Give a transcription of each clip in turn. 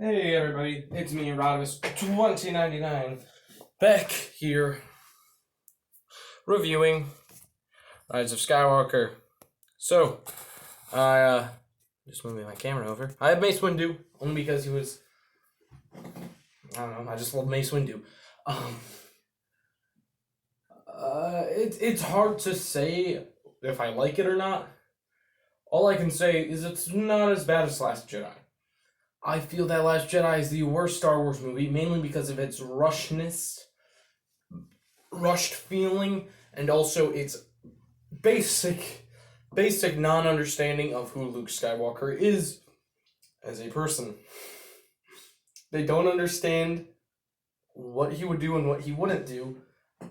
Hey everybody, it's me, Rodimus2099, back here reviewing Rise of Skywalker. So, I just moving my camera over. I have Mace Windu, only because he was, I don't know, I just love Mace Windu. It's hard to say if I like it or not. All I can say is it's not as bad as Last Jedi. I feel that Last Jedi is the worst Star Wars movie, mainly because of its rushed feeling, and also its basic non-understanding of who Luke Skywalker is as a person. They don't understand what he would do and what he wouldn't do,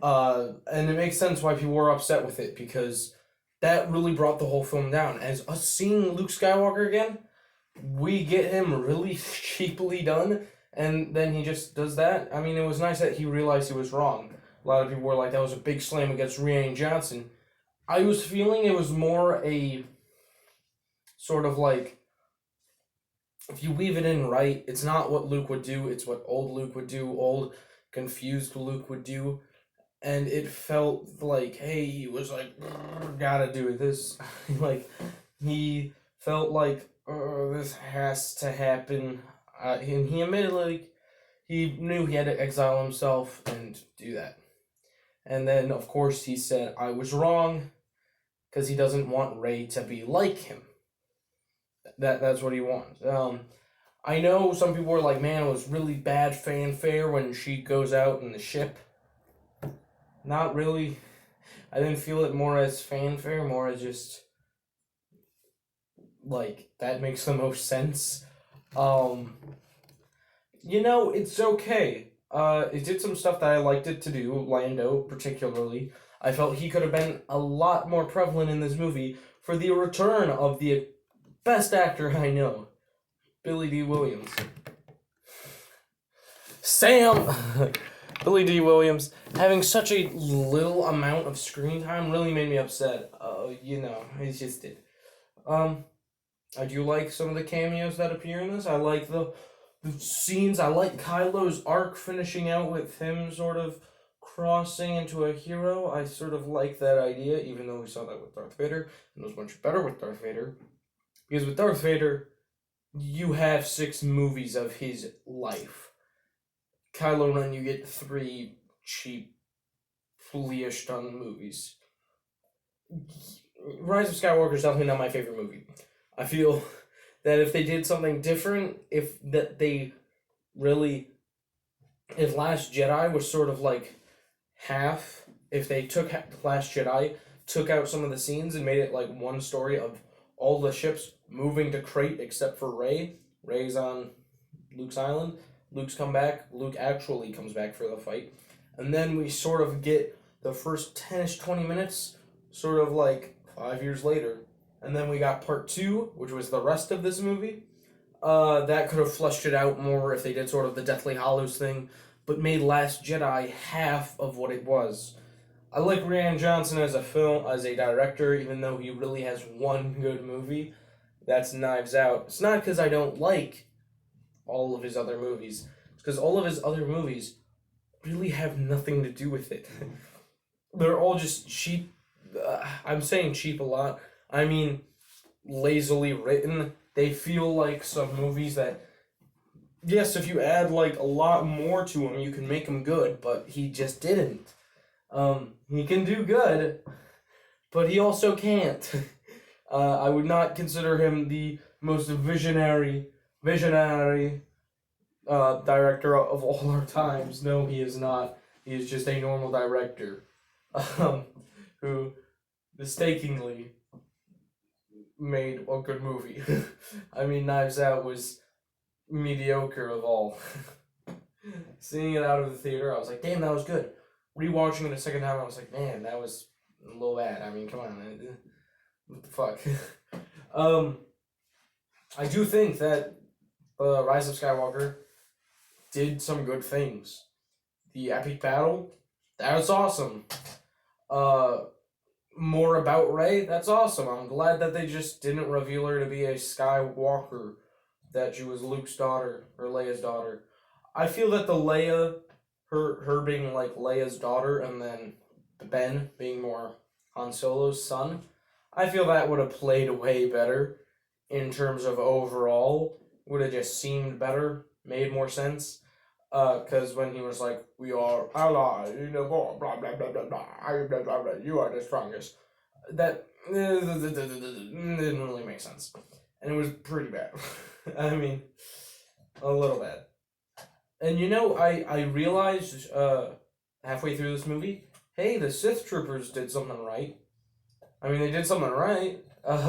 and it makes sense why people were upset with it, because that really brought the whole film down. As us seeing Luke Skywalker again, we get him really cheaply done, and then he just does that. I mean, it was nice that he realized he was wrong. A lot of people were like, that was a big slam against Rian Johnson. I was feeling it was more a sort of like, if you weave it in right, it's not what Luke would do, it's what old Luke would do, old, confused Luke would do. And it felt like, hey, he was like, gotta do this. Like, he felt like, this has to happen. And he admitted, like, he knew he had to exile himself and do that. And then, of course, he said, I was wrong, because he doesn't want Rey to be like him. That's what he wants. I know some people were like, man, it was really bad fanfare when she goes out in the ship. Not really. I didn't feel it more as fanfare, more as just, like, that makes the most sense. It's okay. It did some stuff that I liked it to do, Lando particularly. I felt he could have been a lot more prevalent in this movie for the return of the best actor I know, Billy D. Williams. Billy D. Williams having such a little amount of screen time really made me upset. It just did. I do like some of the cameos that appear in this. I like the scenes. I like Kylo's arc finishing out with him sort of crossing into a hero. I sort of like that idea, even though we saw that with Darth Vader, and it was much better with Darth Vader. Because with Darth Vader, you have 6 movies of his life. Kylo Ren, you get 3 cheap, fully-ish done movies. Rise of Skywalker is definitely not my favorite movie. I feel that if they did something different, if Last Jedi was sort of like half, if they took Last Jedi, took out some of the scenes and made it like one story of all the ships moving to Crate except for Rey. Rey's on Luke's island. Luke's come back. Luke actually comes back for the fight. And then we sort of get the first 10-ish, 20 minutes, sort of like 5 years later. And then we got part 2, which was the rest of this movie. That could have fleshed it out more if they did sort of the Deathly Hallows thing, but made Last Jedi half of what it was. I like Rian Johnson as a director, even though he really has one good movie. That's Knives Out. It's not because I don't like all of his other movies. It's because all of his other movies really have nothing to do with it. They're all just cheap. I'm saying cheap a lot. I mean, lazily written. They feel like some movies that, yes, if you add like a lot more to them, you can make them good, but he just didn't. He can do good, but he also can't. I would not consider him the most visionary director of all our times. No, he is not. He is just a normal director, who mistakenly made a good movie. I mean, Knives Out was mediocre of all. Seeing it out of the theater, I was like, damn, that was good. Rewatching it a second time, I was like, man, that was a little bad. I mean, come on, what the fuck? I do think that Rise of Skywalker did some good things. The epic battle, that was awesome. More about Rey, that's awesome. I'm glad that they just didn't reveal her to be a Skywalker. that she was Luke's daughter, or Leia's daughter. I feel that the Leia, her being like Leia's daughter, and then Ben being more Han Solo's son, I feel that would have played way better in terms of overall. Would have just seemed better, made more sense. Because when he was like, we are allies, blah, blah, blah, blah, blah, blah, you are the strongest. That didn't really make sense. And it was pretty bad. I mean, a little bad. And I realized halfway through this movie, hey, the Sith troopers did something right. I mean, they did something right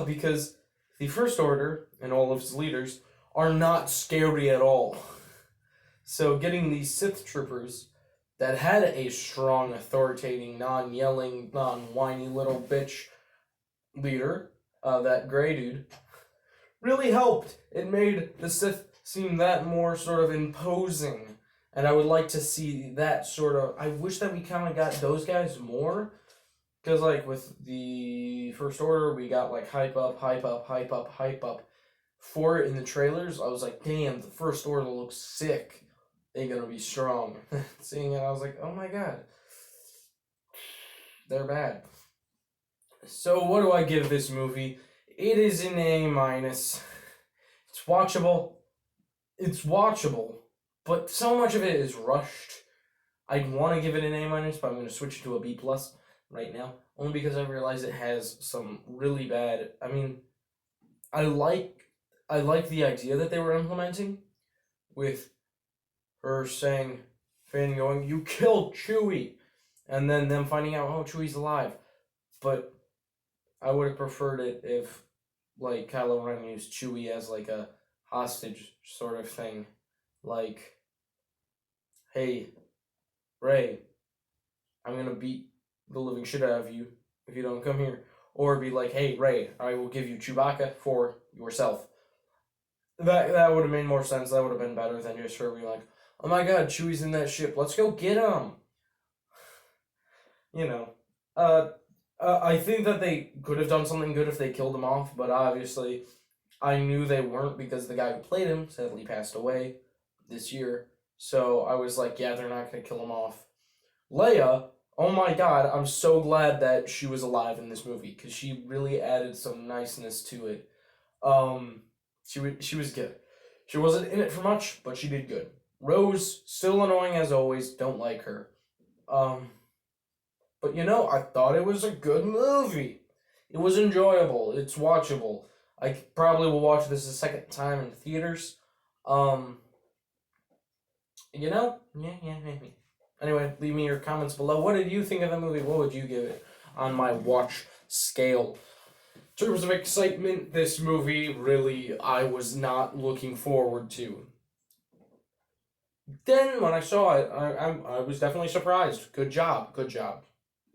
because the First Order and all of its leaders are not scary at all. So getting these Sith troopers that had a strong, authoritating, non-yelling, non-whiny little bitch leader, that gray dude, really helped. It made the Sith seem that more sort of imposing. And I would like to see that sort of... I wish that we kind of got those guys more. Because, like, with the First Order, we got, like, hype up for it in the trailers. I was like, damn, the First Order looks sick. They're gonna be strong. Seeing it, I was like, oh my god. They're bad. So, what do I give this movie? It is an A-. It's watchable. It's watchable. But so much of it is rushed. I'd want to give it an A-, but I'm going to switch it to a B+ right now. Only because I realize it has some really bad... I mean, I like the idea that they were implementing with her saying, Finn going, you killed Chewie! And then them finding out, oh, Chewie's alive. But I would have preferred it if, like, Kylo Ren used Chewie as, like, a hostage sort of thing. Like, hey, Rey, I'm gonna beat the living shit out of you if you don't come here. Or be like, hey, Rey, I will give you Chewbacca for yourself. That would have made more sense. That would have been better than just her being like, oh my god, Chewie's in that ship. Let's go get him. I think that they could have done something good if they killed him off, but obviously I knew they weren't because the guy who played him sadly passed away this year. So I was like, yeah, they're not going to kill him off. Leia, oh my god, I'm so glad that she was alive in this movie because she really added some niceness to it. She was good. She wasn't in it for much, but she did good. Rose, still annoying as always, don't like her. But I thought it was a good movie. It was enjoyable. It's watchable. I probably will watch this a second time in theaters. Yeah. Anyway, leave me your comments below. What did you think of the movie? What would you give it on my watch scale? In terms of excitement, this movie really I was not looking forward to. Then when I saw it, I was definitely surprised. Good job.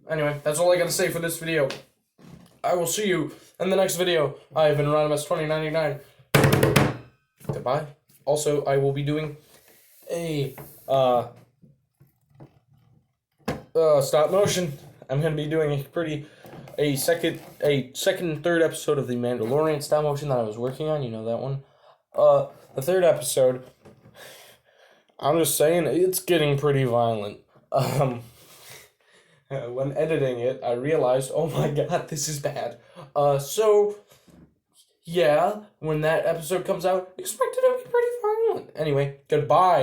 Anyway, that's all I gotta say for this video. I will see you in the next video. I have been Rodimus2099. Goodbye. Also, I will be doing a stop motion. I'm gonna be doing a second and third episode of the Mandalorian stop motion that I was working on. You know that one. The third episode. I'm just saying it's getting pretty violent. When editing it, I realized, oh my god, this is bad. So, yeah, when that episode comes out, expect it to be pretty violent. Anyway, goodbye.